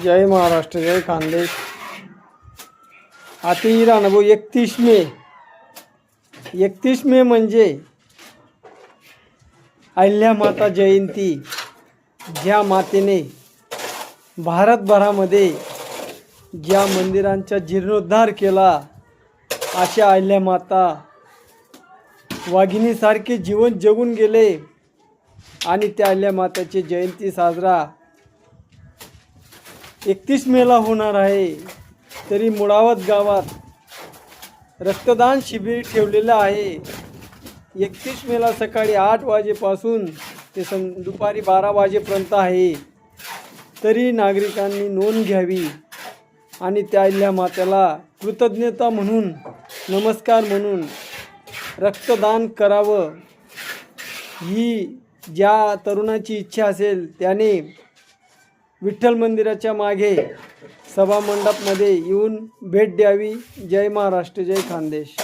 जय महाराष्ट्र, जय खानदेश। आतिरा अनुभव 31 मे म्हणजे अहिल्यामाता जयंती। ज्या मातेने भारतभरामध्ये ज्या मंदिरांचा जीर्णोद्धार केला, अशा अहिल्यामाता वाघिणीसारखे जीवन जगून गेले आणि त्या अहिल्यामाताची जयंती साजरा 31 मेला होणार आहे। तरी मुळावत गावात रक्तदान शिबिर ठेवलेलं आहे। 31 मेला सकाळी 8 वाजेपासून ते दुपारी 12 वाजेपर्यंत आहे। तरी नागरिकांनी नोंद घ्यावी आणि त्या अहिल्यामातेला कृतज्ञता म्हणून, नमस्कार म्हणून रक्तदान करावं। ही ज्या तरुणाची इच्छा असेल त्याने विठ्ठल मंदिराच्या मागे सभा मंडपमध्ये येऊन भेट द्यावी। जय महाराष्ट्र, जय खानदेश।